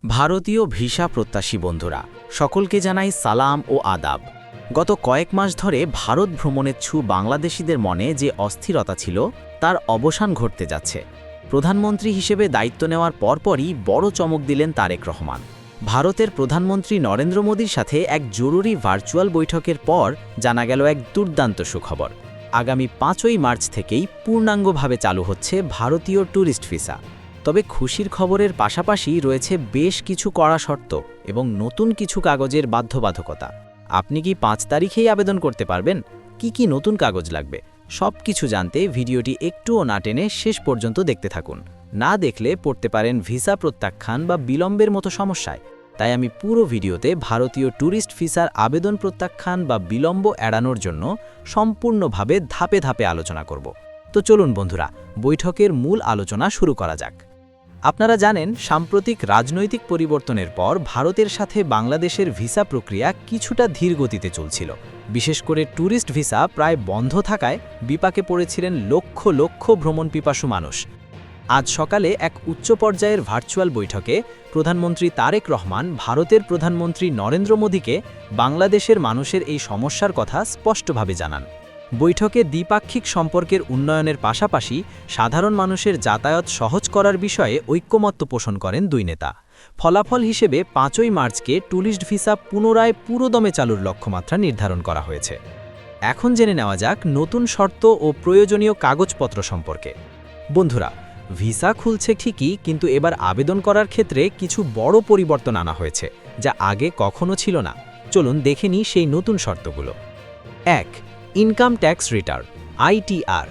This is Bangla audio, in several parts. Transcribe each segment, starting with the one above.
ভারতীয় ভিসা প্রত্যাশী বন্ধুরা সকলকে জানাই সালাম ও আদাব। গত কয়েক মাস ধরে ভারত ভ্রমণেচ্ছু বাংলাদেশিদের মনে যে অস্থিরতা ছিল তার অবসান ঘটতে যাচ্ছে। প্রধানমন্ত্রী হিসেবে দায়িত্ব নেওয়ার পরপরই বড় চমক দিলেন তারেক রহমান। ভারতের প্রধানমন্ত্রী নরেন্দ্র মোদীর সাথে এক জরুরি ভার্চুয়াল বৈঠকের পর জানা গেল এক দুর্দান্ত সুখবর। আগামী 5ই মার্চ থেকেই পূর্ণাঙ্গভাবে চালু হচ্ছে ভারতীয় ট্যুরিস্ট ভিসা। তবে খুশির খবরের পাশাপাশি রয়েছে বেশ কিছু কড়া শর্ত এবং নতুন কিছু কাগজের বাধ্যবাধকতা। আপনি কি 5 তারিখেই আবেদন করতে পারবেন? কি নতুন কাগজ লাগবে সব কিছু জানতে ভিডিওটি একটুও না টেনে শেষ পর্যন্ত দেখতে থাকুন। না দেখলে পড়তে পারেন ভিসা প্রত্যাখ্যান বা বিলম্বের মতো সমস্যায়। তাই আমি পুরো ভিডিওতে ভারতীয় ট্যুরিস্ট ভিসার আবেদন প্রত্যাখ্যান বা বিলম্ব এড়ানোর জন্য সম্পূর্ণভাবে ধাপে ধাপে আলোচনা করব। তো চলুন বন্ধুরা, বৈঠকের মূল আলোচনা শুরু করা যাক। আপনারা জানেন, সাম্প্রতিক রাজনৈতিক পরিবর্তনের পর ভারতের সাথে বাংলাদেশের ভিসা প্রক্রিয়া কিছুটা ধীর গতিতে চলছিল। বিশেষ করে ট্যুরিস্ট ভিসা প্রায় বন্ধ থাকায় বিপাকে পড়েছিলেন লক্ষ লক্ষ ভ্রমণপিপাসু মানুষ। আজ সকালে এক উচ্চ পর্যায়ের ভার্চুয়াল বৈঠকে প্রধানমন্ত্রী তারেক রহমান ভারতের প্রধানমন্ত্রী নরেন্দ্র মোদীকে বাংলাদেশের মানুষের এই সমস্যার কথা স্পষ্টভাবে জানান। বৈঠকে দ্বিপাক্ষিক সম্পর্কের উন্নয়নের পাশাপাশি সাধারণ মানুষের যাতায়াত সহজ করার বিষয়ে ঐক্যমত্য পোষণ করেন দুই নেতা। ফলাফল হিসেবে 5ই মার্চকে ট্যুরিস্ট ভিসা পুনরায় পুরোদমে চালুর লক্ষ্যমাত্রা নির্ধারণ করা হয়েছে। এখন জেনে নেওয়া যাক নতুন শর্ত ও প্রয়োজনীয় কাগজপত্র সম্পর্কে। বন্ধুরা, ভিসা খুলছে ঠিকই, কিন্তু এবার আবেদন করার ক্ষেত্রে কিছু বড় পরিবর্তন আনা হয়েছে, যা আগে কখনো ছিল না। চলুন দেখে নিই সেই নতুন শর্তগুলো। 1. Income tax return ITR।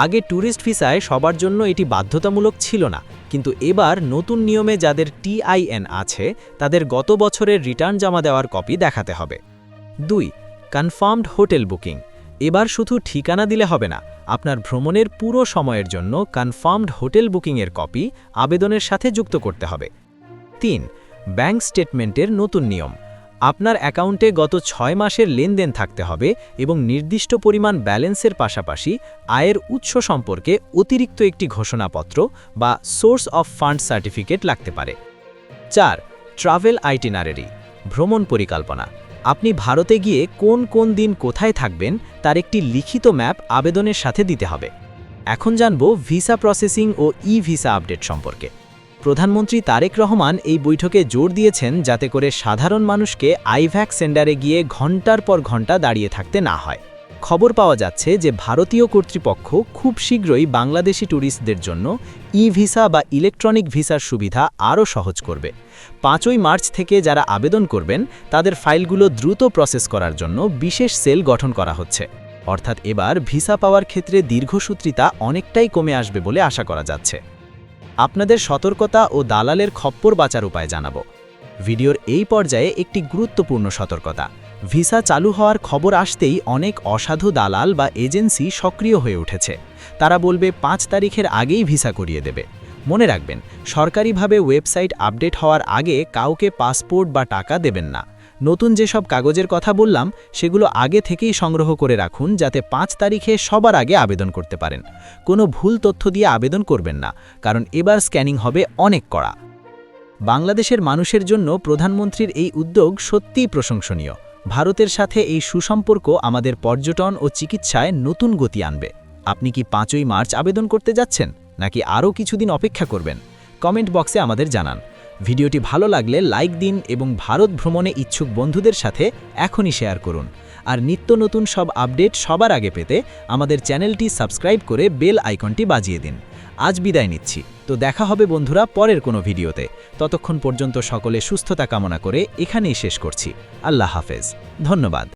আগে ট্যুরিস্ট ভিসায় সবার জন্য এটি বাধ্যতামূলক ছিল না, কিন্তু এবার নতুন নিয়মে যাদের TIN আছে তাদের গত বছরের রিটার্ন জমা দেওয়ার কপি দেখাতে হবে। 2. Confirmed hotel booking. এবার শুধু ঠিকানা দিলে হবে না, আপনার ভ্রমণের পুরো সময়ের জন্য কনফার্মড হোটেল বুকিংয়ের কপি আবেদনের সাথে যুক্ত করতে হবে। 3. ব্যাংক স্টেটমেন্টের নতুন নিয়ম। আপনার অ্যাকাউন্টে গত 6 মাসের লেনদেন থাকতে হবে এবং নির্দিষ্ট পরিমাণ ব্যালেন্সের পাশাপাশি আয়ের উৎস সম্পর্কে অতিরিক্ত একটি ঘোষণাপত্র বা সোর্স অফ ফান্ড সার্টিফিকেট লাগতে পারে। 4. ট্রাভেল আইটিনারেরি ভ্রমণ পরিকল্পনা। আপনি ভারতে গিয়ে কোন কোন দিন কোথায় থাকবেন তার একটি লিখিত ম্যাপ আবেদনের সাথে দিতে হবে। এখন জানব ভিসা প্রসেসিং ও ভিসা আপডেট সম্পর্কে। প্রধানমন্ত্রী তারেক রহমান এই বৈঠকে জোর দিয়েছেন যাতে করে সাধারণ মানুষকে আইভ্যাক সেন্টারে গিয়ে ঘণ্টার পর ঘণ্টা দাঁড়িয়ে থাকতে না হয়। খবর পাওয়া যাচ্ছে যে ভারতীয় কর্তৃপক্ষ খুব শীঘ্রই বাংলাদেশি ট্যুরিস্টদের জন্য ভিসা বা ইলেকট্রনিক ভিসার সুবিধা আরও সহজ করবে। 5ই মার্চ থেকে যারা আবেদন করবেন তাদের ফাইলগুলো দ্রুত প্রসেস করার জন্য বিশেষ সেল গঠন করা হচ্ছে। অর্থাৎ এবার ভিসা পাওয়ার ক্ষেত্রে দীর্ঘসূত্রিতা অনেকটাই কমে আসবে বলে আশা করা যাচ্ছে। আপনাদের সতর্কতা ও দালালের খপ্পর বাঁচার উপায় জানাবো। ভিডিওর এই পর্যায়ে একটি গুরুত্বপূর্ণ সতর্কতা। ভিসা চালু হওয়ার খবর আসতেই অনেক অসাধু দালাল বা এজেন্সি সক্রিয় হয়ে উঠেছে। তারা বলবে 5 তারিখের আগেই ভিসা করিয়ে দেবে। মনে রাখবেন, সরকারিভাবে ওয়েবসাইট আপডেট হওয়ার আগে কাউকে পাসপোর্ট বা টাকা দেবেন না। নতুন যেসব কাগজের কথা বললাম সেগুলো আগে থেকেই সংগ্রহ করে রাখুন, যাতে 5 তারিখে সবার আগে আবেদন করতে পারেন। কোনো ভুল তথ্য দিয়ে আবেদন করবেন না, কারণ এবার স্ক্যানিং হবে অনেক কড়া। বাংলাদেশের মানুষের জন্য প্রধানমন্ত্রীর এই উদ্যোগ সত্যিই প্রশংসনীয়। ভারতের সাথে এই সুসম্পর্ক আমাদের পর্যটন ও চিকিৎসায় নতুন গতি আনবে। আপনি কি 5ই মার্চ আবেদন করতে যাচ্ছেন, নাকি আরও কিছুদিন অপেক্ষা করবেন? কমেন্ট বক্সে আমাদের জানান। ভিডিওটি ভালো লাগলে লাইক দিন এবং ভারত ভ্রমণে ইচ্ছুক বন্ধুদের সাথে এখনই শেয়ার করুন। আর নিত্য নতুন সব আপডেট সবার আগে পেতে আমাদের চ্যানেলটি সাবস্ক্রাইব করে বেল আইকনটি বাজিয়ে দিন। আজ বিদায় নিচ্ছি, তো দেখা হবে বন্ধুরা পরের কোনো ভিডিওতে। ততক্ষণ পর্যন্ত সকলে সুস্থতা কামনা করে এখানেই শেষ করছি। আল্লাহ হাফেজ, ধন্যবাদ।